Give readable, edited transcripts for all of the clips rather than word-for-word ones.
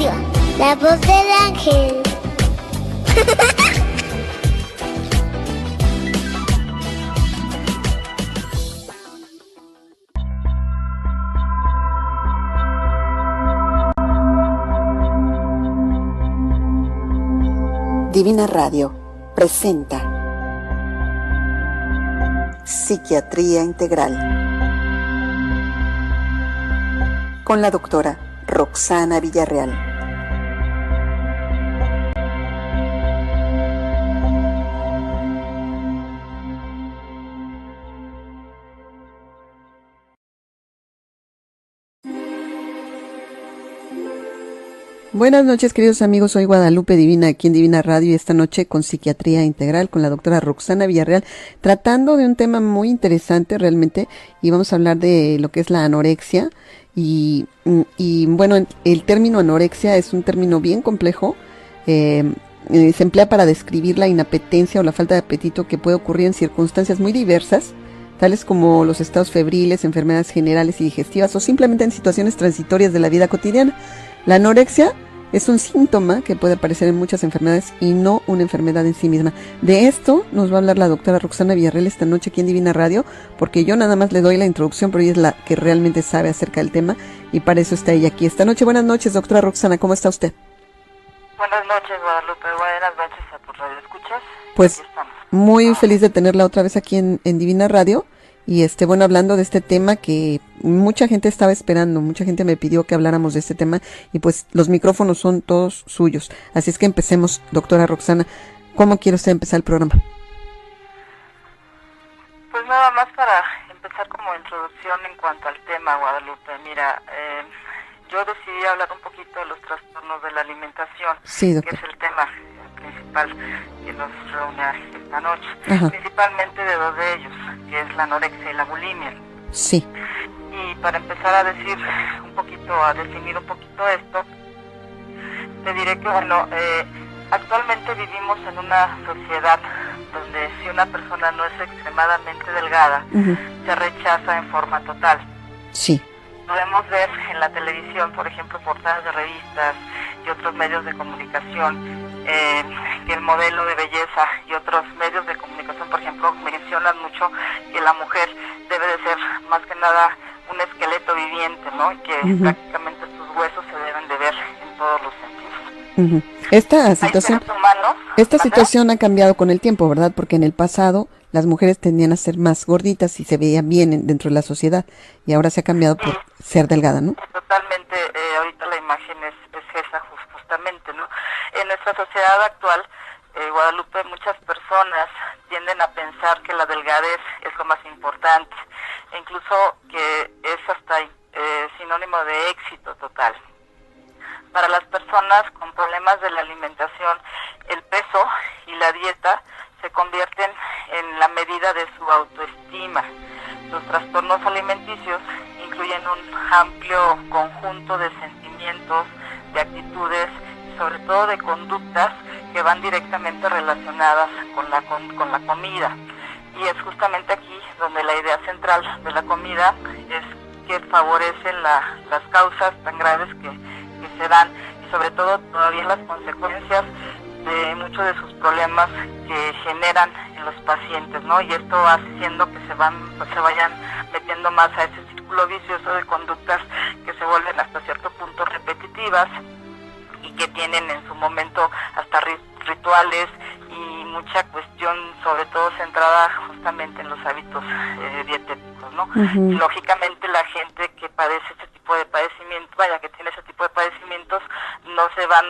Radio, la voz del ángel. Divina Radio presenta Psiquiatría Integral con la doctora Roxana Villarreal. Buenas noches, queridos amigos, soy Guadalupe Divina aquí en Divina Radio y esta noche con Psiquiatría Integral con la doctora Roxana Villarreal, tratando de un tema muy interesante realmente, y vamos a hablar de lo que es la anorexia y bueno, el término anorexia es un término bien complejo, se emplea para describir la inapetencia o la falta de apetito que puede ocurrir en circunstancias muy diversas, tales como los estados febriles, enfermedades generales y digestivas o simplemente en situaciones transitorias de la vida cotidiana. La anorexia es un síntoma que puede aparecer en muchas enfermedades y no una enfermedad en sí misma. De esto nos va a hablar la doctora Roxana Villarreal esta noche aquí en Divina Radio, porque yo nada más le doy la introducción, pero ella es la que realmente sabe acerca del tema y para eso está ella aquí esta noche. Buenas noches, doctora Roxana, ¿cómo está usted? Buenas noches, Guadalupe, buenas noches a tu radio, ¿escuchas? Pues muy feliz de tenerla otra vez aquí en Divina Radio. Y bueno, hablando de este tema que mucha gente estaba esperando, mucha gente me pidió que habláramos de este tema y pues los micrófonos son todos suyos. Así es que empecemos, doctora Roxana. ¿Cómo quiere usted empezar el programa? Pues nada más para empezar como introducción en cuanto al tema, Guadalupe. Mira, yo decidí hablar un poquito de los trastornos de la alimentación, sí, que es el tema principal que nos reúne esta noche. Ajá. Principalmente de dos de ellos, que es la anorexia y la bulimia. Sí. Y para empezar a decir un poquito, a definir un poquito esto, te diré que bueno, actualmente vivimos en una sociedad donde si una persona no es extremadamente delgada, se rechaza en forma total. Sí. Podemos ver en la televisión, por ejemplo, portadas de revistas y otros medios de comunicación, que el modelo de belleza y otros medios de comunicación, por ejemplo, mencionan mucho que la mujer debe de ser más que nada un esqueleto viviente, ¿no? Y que prácticamente sus huesos se deben de ver en todos los sentidos. Esta situación ha cambiado con el tiempo, ¿verdad? Porque en el pasado las mujeres tendían a ser más gorditas y se veían bien dentro de la sociedad, y ahora se ha cambiado por ser delgada, ¿no? Totalmente, ahorita la imagen es esa justamente, ¿no? En nuestra sociedad actual, Guadalupe, muchas personas tienden a pensar que la delgadez es lo más importante, e incluso que es hasta sinónimo de éxito total. Para las personas con problemas de la alimentación, el peso y la dieta se convierten en la medida de su autoestima. Los trastornos alimenticios incluyen un amplio conjunto de sentimientos, de actitudes y sobre todo de conductas que van directamente relacionadas con la comida. Y es justamente aquí donde la idea central de la comida es que favorecen las causas tan graves que se dan y sobre todo todavía las consecuencias de muchos de sus problemas que generan en los pacientes, ¿no? Y esto va haciendo que se vayan metiendo más a ese círculo vicioso de conductas que se vuelven hasta cierto punto repetitivas y que tienen en su momento hasta rituales y mucha cuestión sobre todo centrada justamente en los hábitos dietéticos, ¿no? Y lógicamente la gente que padece este tipo de padecimientos, que tiene ese tipo de padecimientos, no se van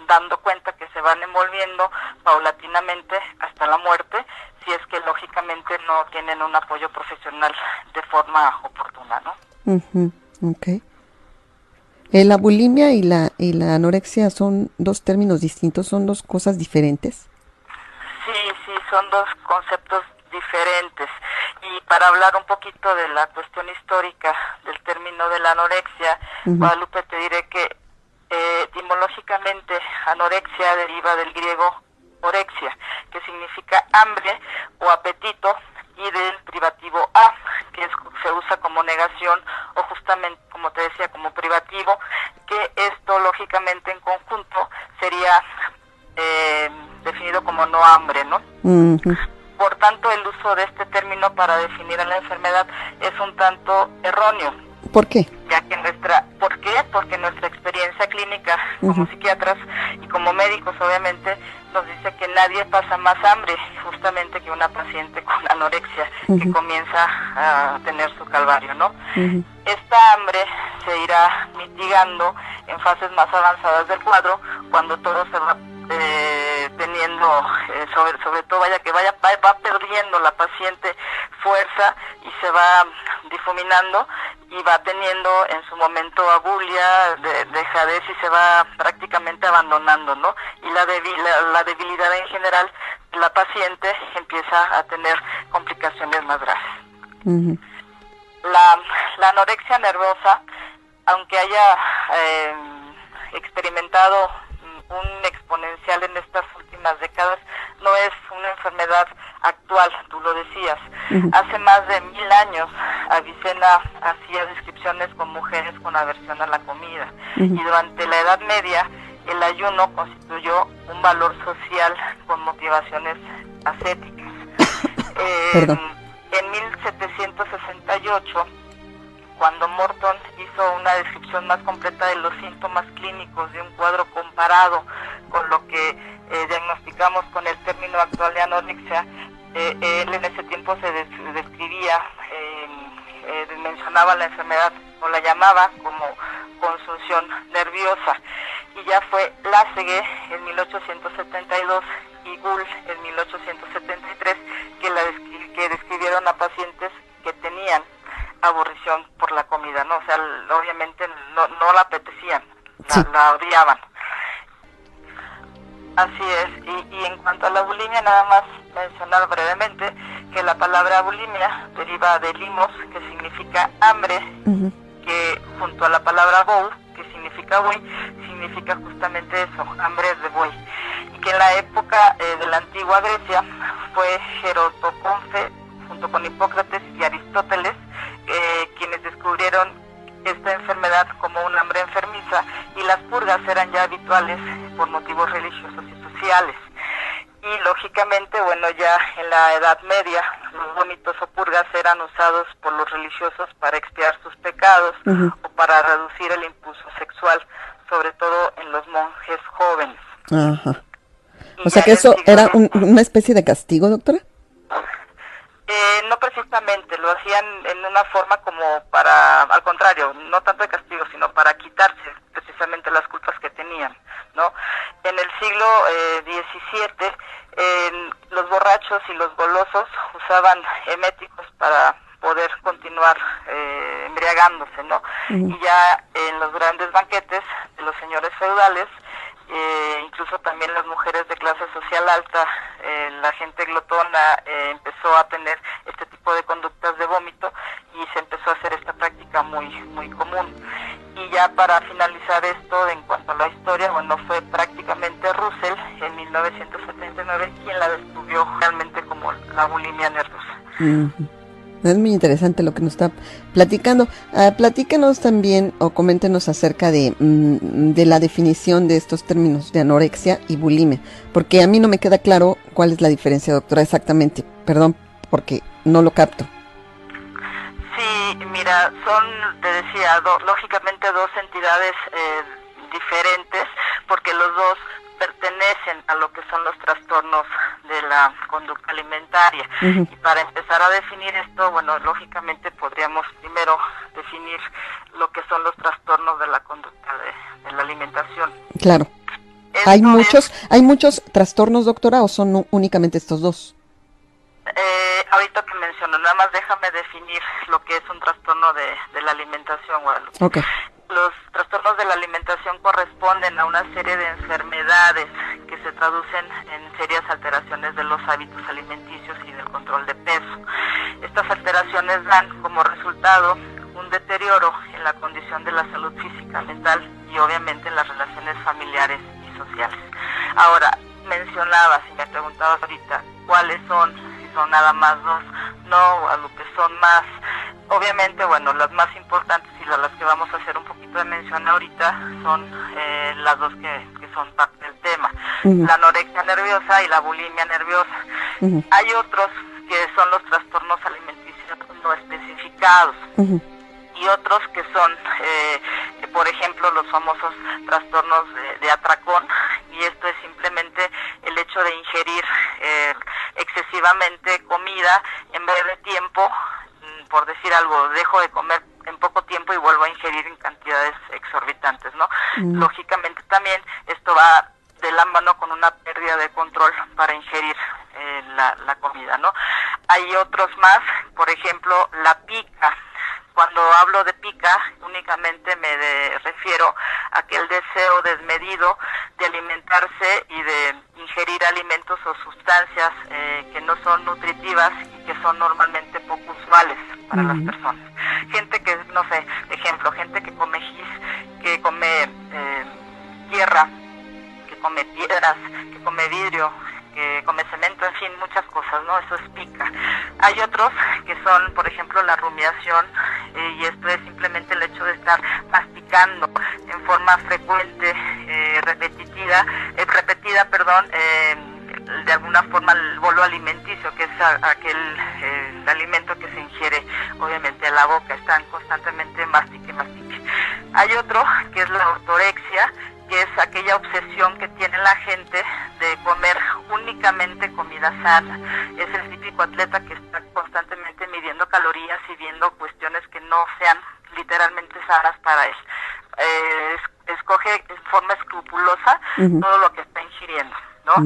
dando cuenta que se van envolviendo paulatinamente hasta la muerte, si es que lógicamente no tienen un apoyo profesional de forma oportuna, ¿no? Okay. La bulimia y la anorexia son dos términos distintos, son dos cosas diferentes. Sí, son dos conceptos diferentes. Y para hablar un poquito de la cuestión histórica del término de la anorexia, Guadalupe, te diré que etimológicamente anorexia deriva del griego orexia, que significa hambre o apetito, y del privativo A, que se usa como negación o justamente, como te decía, como privativo, que esto lógicamente en conjunto sería definido como no hambre, ¿no? Por tanto, el uso de este término para definir a la enfermedad es un tanto erróneo. ¿Por qué? Ya que ¿por qué? Porque nuestra experiencia clínica como psiquiatras y como médicos obviamente nos dice que nadie pasa más hambre justamente que una paciente con anorexia que comienza a tener su calvario, ¿no? Esta hambre se irá mitigando en fases más avanzadas del cuadro cuando todo se va teniendo, sobre todo va perdiendo la paciente fuerza y se va difuminando y va teniendo en su momento abulia, dejadez y se va prácticamente abandonando, ¿no? Y la debilidad en general, la paciente empieza a tener complicaciones más graves. La anorexia nerviosa, aunque haya experimentado un exponencial en estas últimas décadas, no es una enfermedad actual, tú lo decías. Hace más de 1000 años Avicena hacía descripciones con mujeres con aversión a la comida y durante la Edad Media el ayuno constituyó un valor social con motivaciones ascéticas. En 1768, cuando Morton hizo una descripción más completa de los síntomas clínicos de un cuadro comparado con lo que diagnosticamos con el término actual de anorexia, él en ese tiempo se describía, mencionaba la enfermedad o la llamaba como consunción nerviosa, y ya fue Lassegue en 1872 y Gull en 1873 que describieron a pacientes que tenían aburrición por la comida, ¿no? O sea, obviamente no la apetecían, la odiaban. Así es, y en cuanto a la bulimia, nada más mencionar brevemente que la palabra bulimia deriva de limos, que significa hambre, que junto a la palabra bou, que significa buey, significa justamente eso, hambre de buey. Y que en la época de la antigua Grecia fue Jerotoconfe, junto con Hipócrates y Aristóteles, quienes descubrieron esta enfermedad como un hambre enfermiza, y las purgas eran ya habituales por motivos religiosos y sociales. Y lógicamente, bueno, ya en la Edad Media los vómitos o purgas eran usados por los religiosos para expiar sus pecados o para reducir el impulso sexual, sobre todo en los monjes jóvenes. O sea que eso era una especie de castigo, doctora. No precisamente, lo hacían en una forma como para, al contrario, no tanto de castigo, sino para quitarse precisamente las culpas que tenían, ¿no? En el siglo XVII, los borrachos y los golosos usaban eméticos para poder continuar embriagándose, ¿no? Y ya en los grandes banquetes de los señores feudales, incluso también las mujeres de clase social alta, la gente glotona empezó a tener este tipo de conductas de vómito y se empezó a hacer esta práctica muy común. Y ya para finalizar esto, en cuanto a la historia, bueno, fue prácticamente Russell en 1979 quien la descubrió realmente como la bulimia nerviosa. Es muy interesante lo que nos está platicando. Platícanos también o coméntenos acerca de la definición de estos términos de anorexia y bulimia, porque a mí no me queda claro cuál es la diferencia, doctora, exactamente. Perdón, porque no lo capto. Sí, mira, son, te decía, lógicamente dos entidades diferentes, porque los dos pertenecen a lo que son los trastornos de la conducta alimentaria. Y para empezar a definir esto, bueno, lógicamente podríamos primero definir lo que son los trastornos de la conducta de la alimentación. Claro. ¿Hay muchos trastornos, doctora, o son únicamente estos dos? Ahorita te menciono, nada más déjame definir lo que es un trastorno de la alimentación, Guadalupe. Okay. Los trastornos de la alimentación corresponden a una serie de enfermedades que se traducen en serias alteraciones de los hábitos alimenticios y del control de peso. Estas alteraciones dan como resultado un deterioro en la condición de la salud física, mental y obviamente en las relaciones familiares y sociales. Ahora, mencionabas y me preguntabas ahorita cuáles son si son nada más dos. No, Guadalupe, son más. Obviamente, bueno, las más importantes y las que vamos a hacer un poquito de mención ahorita son las dos que son parte del tema. La anorexia nerviosa y la bulimia nerviosa. Hay otros que son los trastornos alimenticios no especificados. Y otros que son, por ejemplo, los famosos trastornos de atracón, y esto es simplemente el hecho de ingerir excesivamente comida en breve tiempo. Por decir algo, dejo de comer en poco tiempo y vuelvo a ingerir en cantidades exorbitantes, ¿no? Lógicamente también esto va de la mano con una pérdida de control para ingerir la comida, ¿no? Hay otros más, por ejemplo, la pica. Cuando hablo de pica, únicamente me refiero a aquel deseo desmedido de alimentarse y de ingerir alimentos o sustancias que no son nutritivas y que son normalmente poco usuales para las personas. Gente que, no sé, ejemplo, gente que come gis, que come tierra, que come piedras, que come vidrio, que come cemento, en fin, muchas cosas, ¿no? Eso es pica. Hay otros que son, por ejemplo, la rumiación, y esto es simplemente el hecho de estar masticando en forma frecuente, repetida, de alguna forma el bolo alimenticio, que es aquel alimento que se ingiere obviamente a la boca, están constantemente mastique. Hay otro que es la ortorexia, que es aquella obsesión que tiene la gente de comer únicamente comida sana. Es el típico atleta que está constantemente midiendo calorías y viendo cuestiones que no sean literalmente sanas para él. Escoge en forma escrupulosa todo lo que está ingiriendo, ¿no?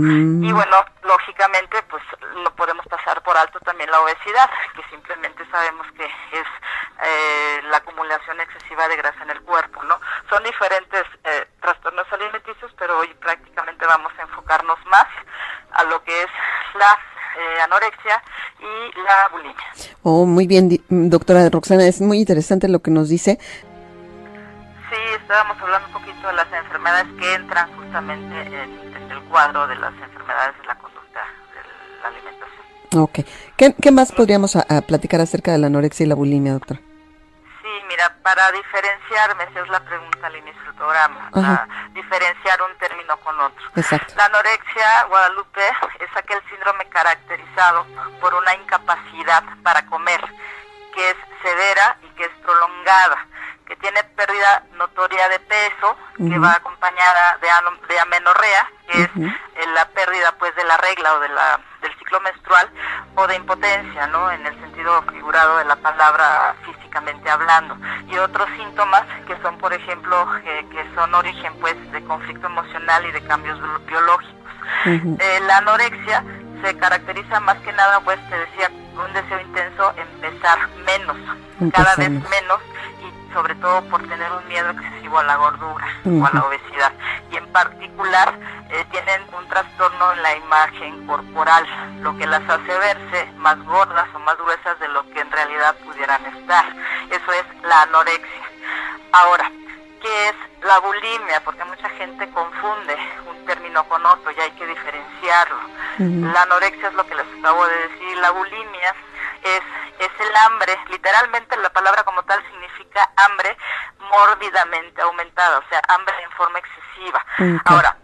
Y bueno, lógicamente, pues no podemos pasar por alto también la obesidad, que simplemente sabemos que es la acumulación excesiva de grasa en el cuerpo, ¿no? Son diferentes trastornos alimenticios, pero hoy prácticamente vamos a enfocarnos más a lo que es la anorexia y la bulimia. Oh, muy bien, doctora Roxana, es muy interesante lo que nos dice. Sí, estábamos hablando un poquito de las enfermedades que entran justamente en el cuadro de las enfermedades de la conducta de la alimentación. Ok. ¿Qué más podríamos platicar acerca de la anorexia y la bulimia, doctora? Sí, mira, para diferenciarme, esa es la pregunta al inicio del programa, para diferenciar un término con otro. Exacto. La anorexia, Guadalupe, es aquel síndrome caracterizado por una incapacidad para comer, que es severa y que es prolongada, que tiene pérdida notoria de peso, que va acompañada de amenorrea, que es la pérdida pues de la regla o del ciclo menstrual, o de impotencia, ¿no? En el sentido figurado de la palabra, físicamente hablando, y otros síntomas que son, por ejemplo, que son origen pues de conflicto emocional y de cambios biológicos. La anorexia se caracteriza más que nada, pues te decía, un deseo intenso en pesar menos, cada vez menos, y sobre todo por tener un miedo excesivo a la gordura o a la obesidad. Y en particular tienen un trastorno en la imagen corporal, lo que las hace verse más gordas o más gruesas de lo que en realidad pudieran estar. Eso es la anorexia. Ahora, ¿qué es la bulimia? Porque mucha gente confunde un término con otro y hay que diferenciarlo. La anorexia es lo que les acabo de decir. La bulimia es el hambre, literalmente la palabra como tal significa hambre mórbidamente aumentada, o sea, hambre en forma excesiva. Ahora,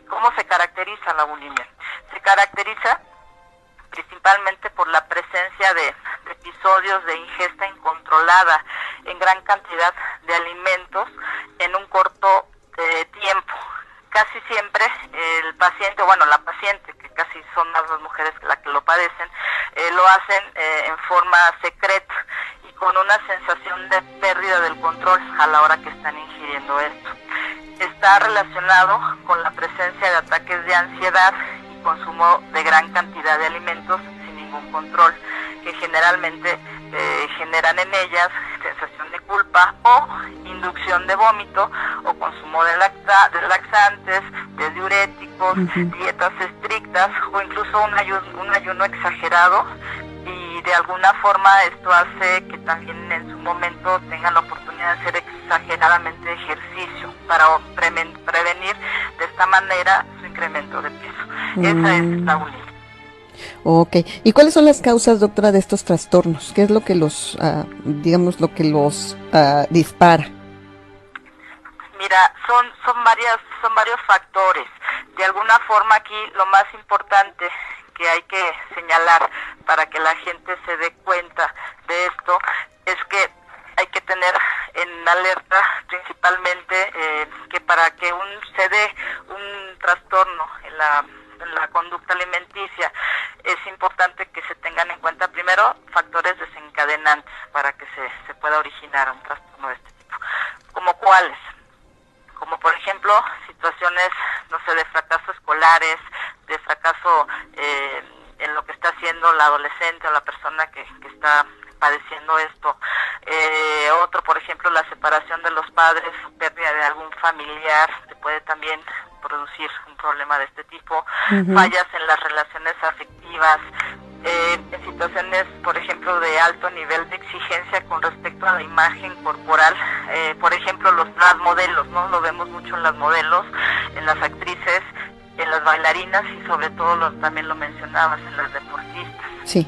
¿cómo se caracteriza la bulimia? Se caracteriza principalmente por la presencia de episodios de ingesta incontrolada en gran cantidad de alimentos en un corto tiempo. Casi siempre el paciente, la paciente, que casi son más las mujeres las que lo padecen, lo hacen en forma secreta y con una sensación de pérdida del control a la hora que están ingiriendo esto. Está relacionado con la presencia de ataques de ansiedad y consumo de gran cantidad de alimentos sin ningún control, que generalmente generan en ellas sensación de culpa o inducción de vómito o consumo de laxantes, de diuréticos, dietas estrictas o incluso un ayuno exagerado, y de alguna forma esto hace que también en su momento tengan la oportunidad de hacer exageradamente ejercicio para prevenir de esta manera su incremento de peso. Esa es la bulimia. Ok. ¿Y cuáles son las causas, doctora, de estos trastornos? ¿Qué es lo que los, digamos, lo que los dispara? Mira, son varios factores. De alguna forma aquí lo más importante que hay que señalar para que la gente se dé cuenta de esto es que hay que tener en alerta principalmente que para que se dé un trastorno en la conducta alimenticia es importante que se tengan en cuenta primero factores desencadenantes para que se pueda originar un trastorno de este tipo. ¿Como cuáles? Como por ejemplo situaciones, no sé, de fracaso escolares, de fracaso en lo que está haciendo la adolescente o la persona que está padeciendo esto. Otro, por ejemplo, la separación de los padres, pérdida de algún familiar, que puede también producir un problema de este tipo. Fallas en las relaciones afectivas, en situaciones, por ejemplo, de alto nivel de exigencia con respecto a la imagen corporal. Por ejemplo, las modelos, ¿no? Lo vemos mucho en las modelos, en las actrices, en las bailarinas y sobre todo también lo mencionabas, en las deportistas. Sí.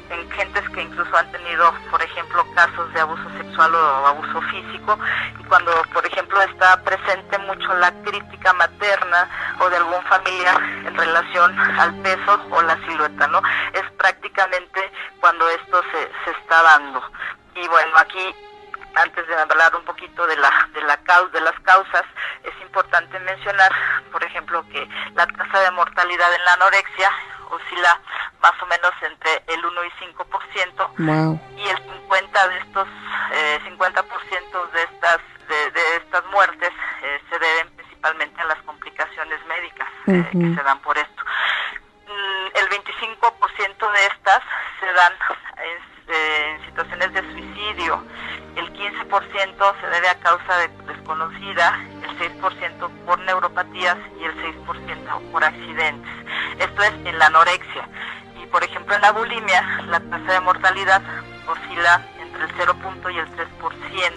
En gentes que incluso han tenido, por ejemplo, casos de abuso sexual o abuso físico, y cuando, por ejemplo, está presente mucho la crítica materna o de algún familiar en relación al peso o la silueta, ¿no? Es prácticamente cuando esto se está dando. Y bueno, aquí, antes de hablar un poquito de las causas, es importante mencionar, por ejemplo, que la tasa de mortalidad en la anorexia oscila más o menos entre el 1 y 5%. Wow. Y el 50% de estas muertes se deben principalmente a las complicaciones médicas que se dan por esto. El 25% de estas se dan en situaciones de suicidio, el 15% se debe a causa desconocida, el 6% por neuropatías y el 6% por accidentes. Esto es en la anorexia. Y por ejemplo en la bulimia, la tasa de mortalidad oscila entre el 0. y el 3%,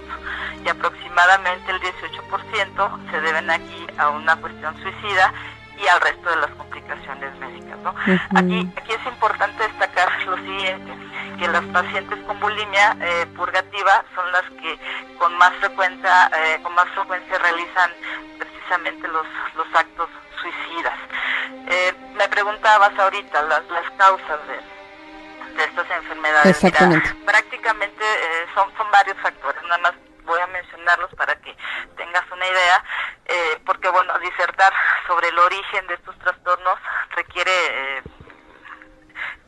y aproximadamente el 18% se deben aquí a una cuestión suicida y al resto de las complicaciones médicas, ¿no? Aquí es importante destacar lo siguiente, que las pacientes con bulimia purgativa son las que con más frecuencia realizan precisamente los actos suicidas. Me preguntabas ahorita las causas de estas enfermedades. Exactamente. Mira, prácticamente son varios factores, nada más voy a mencionarlos para que tengas una idea, porque bueno, disertar sobre el origen de estos trastornos requiere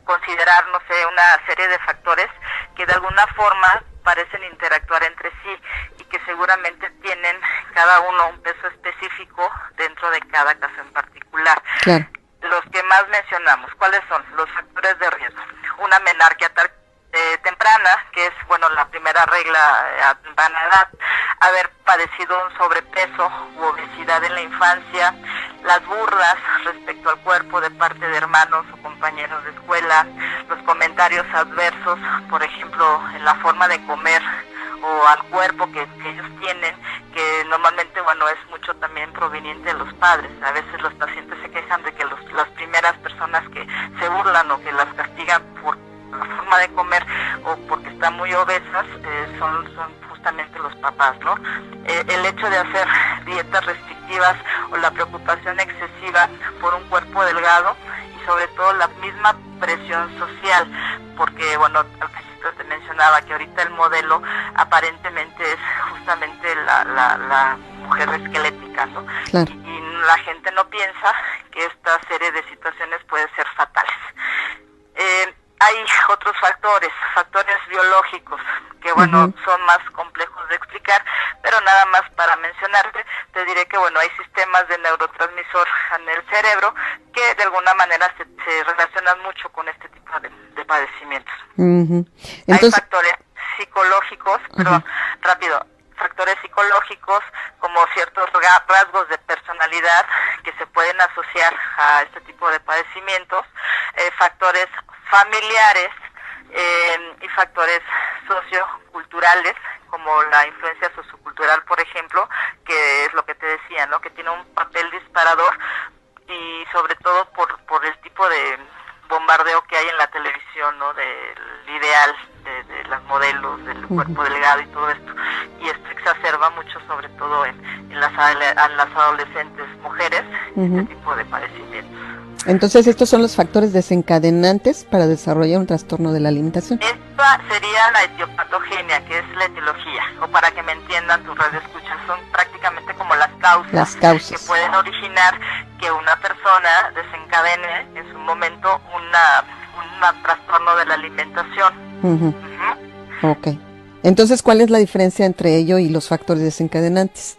considerar, no sé, una serie de factores que de alguna forma parecen interactuar entre sí y que seguramente tienen cada uno un peso específico dentro de cada caso en particular. Claro. Los que más mencionamos, ¿cuáles son? Los factores de riesgo. Una menarquia temprana, que es, bueno, la primera regla a temprana edad, haber padecido un sobrepeso u obesidad en la infancia, las burlas respecto al cuerpo de parte de hermanos o compañeros de escuela, los comentarios adversos, por ejemplo, en la forma de comer o al cuerpo que ellos tienen, que normalmente, bueno, es mucho también proveniente de los padres. A veces los pacientes se quejan de que las primeras personas que se burlan o que las castigan por la forma de comer o porque están muy obesas son justamente los papás, ¿no? El hecho de hacer dietas restrictivas o la preocupación excesiva por un cuerpo delgado y sobre todo la misma presión social, porque bueno, al principio te mencionaba que ahorita el modelo aparentemente es justamente la mujer esquelética, ¿no? Claro. Y la gente no piensa que esta serie de situaciones pueden ser fatales. Hay otros factores biológicos que, bueno, son más complejos de explicar, pero nada más para mencionarte, te diré que, bueno, hay sistemas de neurotransmisor en el cerebro que de alguna manera se relacionan mucho con este tipo de padecimientos. Entonces, hay factores psicológicos, factores psicológicos como ciertos rasgos de personalidad que se pueden asociar a este tipo de padecimientos, factores familiares y factores socioculturales como la influencia sociocultural, por ejemplo, que es lo que te decía, ¿no? Que tiene un papel disparador y sobre todo por el tipo de bombardeo que hay en la televisión, ¿no? Del ideal de las modelos, del cuerpo delgado y todo esto. Y esto exacerba mucho, sobre todo en las adolescentes mujeres, este tipo de padecimientos. Entonces, estos son los factores desencadenantes para desarrollar un trastorno de la alimentación. Esta sería la etiopatogenia, que es la etiología, o para que me entiendan tus radioescuchas, son prácticamente como las causas que pueden originar que una persona desencadene en su momento un trastorno de la alimentación. Ok. Entonces, ¿cuál es la diferencia entre ello y los factores desencadenantes?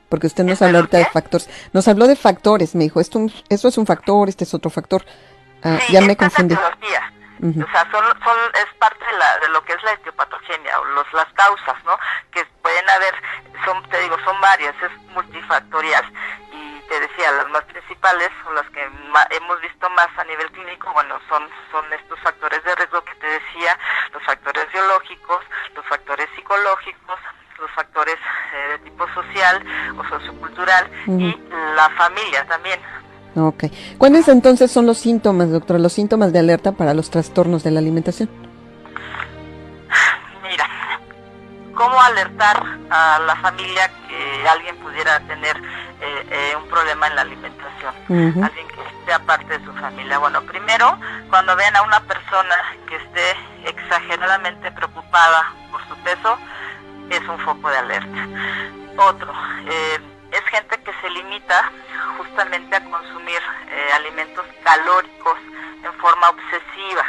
Porque usted nos habló ahorita de factores. Nos habló de factores, me dijo, esto es un factor, este es otro factor. Sí, ya me confundí. O sea, es parte de lo que es la etiopatogenia, o las causas, ¿no? Que pueden haber, son varias, es multifactorial. Y te decía, las más principales, o las que hemos visto más a nivel clínico, bueno, son estos factores de riesgo que te decía, los factores biológicos, los factores psicológicos, los factores de tipo social o sociocultural y la familia también. Ok. ¿Cuáles entonces son los síntomas, doctora, los síntomas de alerta para los trastornos de la alimentación? Mira, ¿cómo alertar a la familia que alguien pudiera tener un problema en la alimentación? Alguien que sea parte de su familia. Bueno, primero, cuando vean a una persona que esté exageradamente preocupada por su peso, es un foco de alerta. Otro, es gente que se limita justamente a consumir alimentos calóricos en forma obsesiva.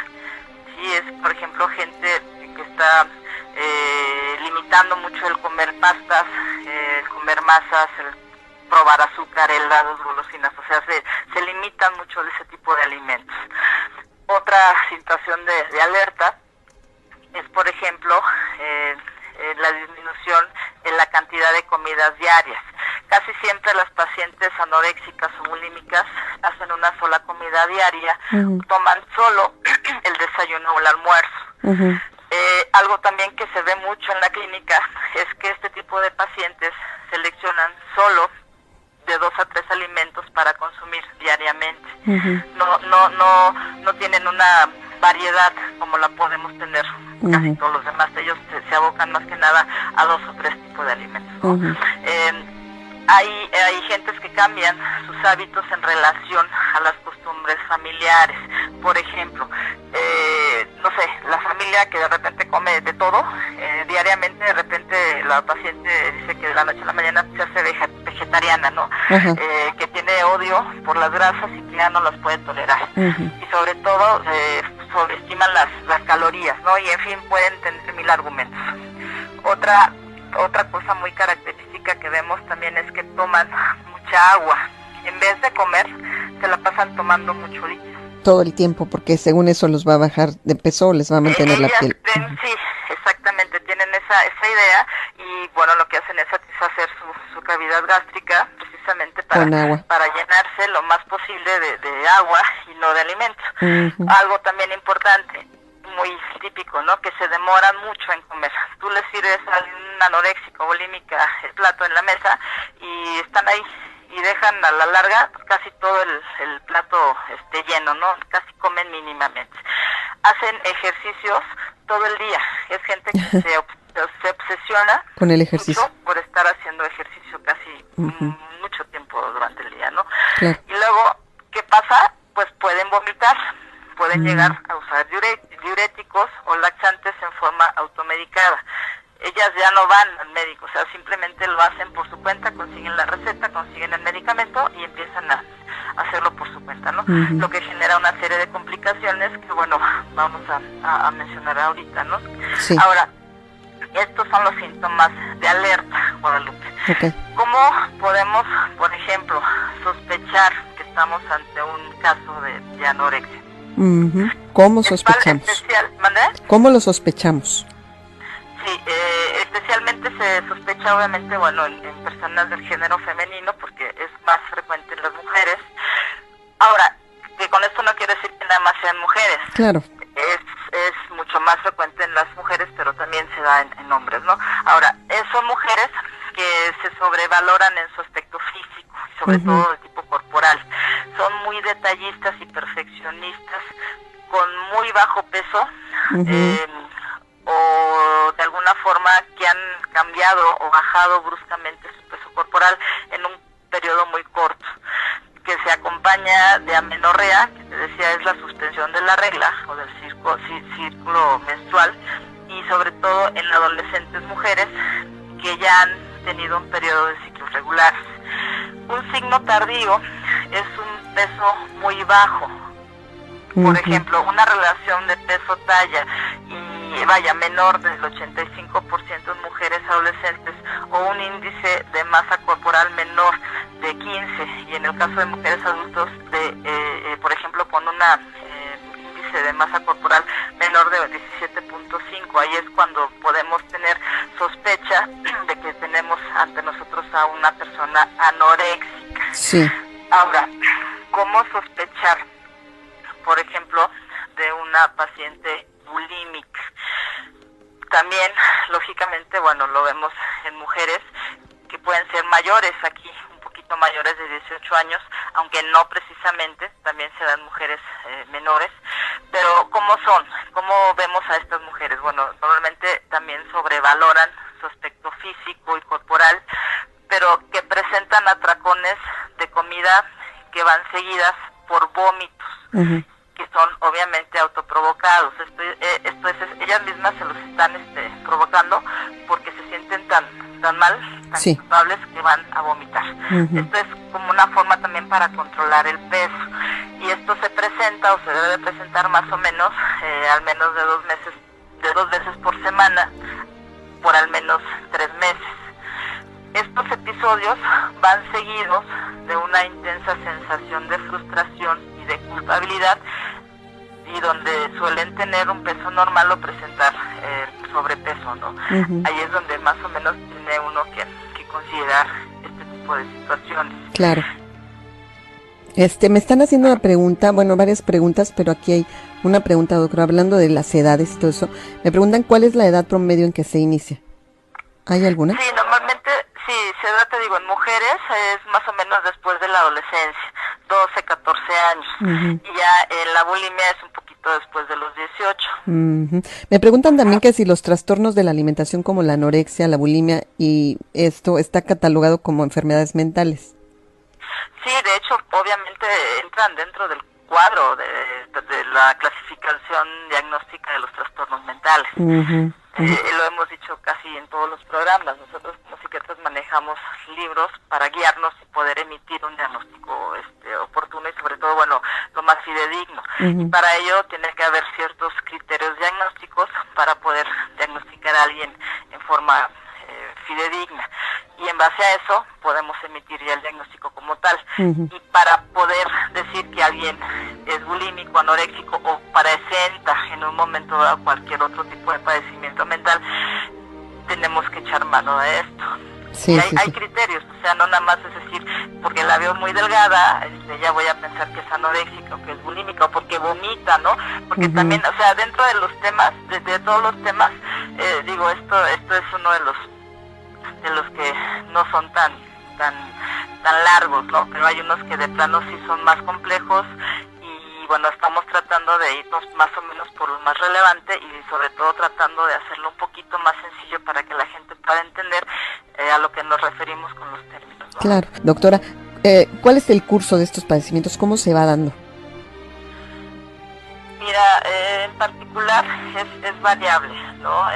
Sí, es, por ejemplo, gente que está limitando mucho el comer pastas, el comer masas, el probar azúcar, helados, golosinas, o sea, se limitan mucho de ese tipo de alimentos. Otra situación de alerta es, por ejemplo, la disminución en la cantidad de comidas diarias. Casi siempre las pacientes anoréxicas o bulímicas hacen una sola comida diaria, toman solo el desayuno o el almuerzo. Algo también que se ve mucho en la clínica es que este tipo de pacientes seleccionan solo de 2 a 3 alimentos para consumir diariamente. No tienen una variedad como la podemos tener casi todos los demás. Ellos se abocan más que nada a 2 o 3 tipos de alimentos, ¿no? Hay gentes que cambian sus hábitos en relación a las costumbres familiares. Por ejemplo, no sé, la familia que de repente come de todo, diariamente de repente la paciente dice que de la noche a la mañana se hace vegetariana, ¿no? Que tiene odio por las grasas y que ya no las puede tolerar. Y sobre todo sobreestiman las calorías, ¿no? Y en fin, pueden tener 1000 argumentos. Otra cosa muy característica que vemos también es que toman mucha agua. En vez de comer, se la pasan tomando mucho líquido. Todo el tiempo, porque según eso los va a bajar de peso o les va a mantener la piel. Sí, exactamente, tienen esa idea y bueno, lo que hacen es satisfacer su cavidad gástrica precisamente para llenarse lo más posible de agua y no de alimentos. Algo también importante, muy típico, ¿no? Que se demoran mucho en comer. Tú le sirves a un anoréxico o bulímica el plato en la mesa y están ahí y dejan a la larga casi todo el plato lleno, ¿no? Casi comen mínimamente. Hacen ejercicios todo el día. Es gente que se obsesiona con el ejercicio mucho por estar haciendo ejercicio casi mucho tiempo durante el día, ¿no? Claro. Y luego, ¿qué pasa? Pues pueden vomitar, pueden llegar a usar diuréticos o laxantes en forma automedicada. Ellas ya no van al médico, o sea, simplemente lo hacen por su cuenta, consiguen la receta, consiguen el medicamento y empiezan a hacerlo por su cuenta, ¿no? Lo que genera una serie de complicaciones que, bueno, vamos a mencionar ahorita, ¿no? Sí. Ahora, estos son los síntomas de alerta, Guadalupe. ¿Cómo podemos, por ejemplo, sospechar que estamos ante un caso de anorexia? ¿Cómo sospechamos? ¿Cómo lo sospechamos? Sí, especialmente se sospecha obviamente, bueno, en personas del género femenino, porque es más frecuente en las mujeres. Ahora, que con esto no quiere decir que nada más sean mujeres. Claro. Es mucho más frecuente en las mujeres, pero también se da en hombres, ¿no? Ahora, son mujeres que se sobrevaloran en su aspecto físico, sobre todo de tipo corporal. Son muy detallistas y perfeccionistas, bajo peso, o de alguna forma que han cambiado o bajado bruscamente su peso corporal en un periodo muy corto, que se acompaña de amenorrea, que te decía es la suspensión de la regla o del círculo menstrual, y sobre todo en adolescentes mujeres que ya han tenido un periodo de ciclos regulares. Un signo tardío es un peso muy bajo. Por ejemplo, una relación de peso-talla menor del 85% en mujeres adolescentes, o un índice de masa corporal menor de 15, y en el caso de mujeres adultos por ejemplo, con una índice de masa corporal menor de 17.5, ahí es cuando podemos tener sospecha de que tenemos ante nosotros a una persona anoréxica. Sí. Ahora, ¿cómo sospechar, por ejemplo, de una paciente bulímica? También, lógicamente, lo vemos en mujeres que pueden ser mayores, aquí un poquito mayores de 18 años, aunque no precisamente, también se dan mujeres menores. Pero ¿cómo son? ¿Cómo vemos a estas mujeres? Normalmente también sobrevaloran su aspecto físico y corporal, pero que presentan atracones de comida que van seguidas por vómitos, que son obviamente autoprovocados. Esto es, ellas mismas se los están provocando porque se sienten tan mal, tan culpables, que van a vomitar. Esto es como una forma también para controlar el peso, y esto se presenta o se debe presentar más o menos al menos de 2 veces por semana, por al menos 3 meses. Estos episodios van seguidos de una intensa sensación de frustración y de culpabilidad, y donde suelen tener un peso normal o presentar sobrepeso, ¿no? Ahí es donde más o menos tiene uno que considerar este tipo de situaciones. Claro. Me están haciendo una pregunta, varias preguntas, pero aquí hay una pregunta, doctora, hablando de las edades y todo eso. Me preguntan cuál es la edad promedio en que se inicia. ¿Hay alguna? Sí, normalmente, se da, te digo, en mujeres es más o menos después de la adolescencia, 12, 14 años. Y ya la bulimia es un poquito después de los 18. Me preguntan también que si los trastornos de la alimentación como la anorexia, la bulimia y esto está catalogado como enfermedades mentales. Sí, de hecho, obviamente entran dentro del cuadro de la clasificación diagnóstica de los trastornos mentales. Lo hemos dicho casi en todos los programas. Nosotros como psiquiatras manejamos libros para guiarnos y poder emitir un diagnóstico oportuno y sobre todo, lo más fidedigno. Y para ello tiene que haber ciertos criterios diagnósticos para poder diagnosticar a alguien en forma fidedigna. Y en base a eso podemos emitir ya el diagnóstico como tal. Y para poder decir que alguien es bulímico, anoréxico o presenta en un momento dado cualquier otro tipo de padecimiento mental, tenemos que echar mano de esto. Y hay criterios, o sea, no nada más es decir, porque la veo muy delgada, ya voy a pensar que es anoréxica o que es bulímica o porque vomita, ¿no? Porque también, o sea, dentro de los temas, de todos los temas, digo, esto es uno de los que no son tan largos, ¿no? Pero hay unos que de plano sí son más complejos, y estamos tratando de irnos más o menos por lo más relevante, y sobre todo tratando de hacerlo un poquito más sencillo para que la gente pueda entender a lo que nos referimos con los términos, ¿no? Claro. Doctora, ¿cuál es el curso de estos padecimientos? ¿Cómo se va dando? Mira, en particular es variable, ¿no?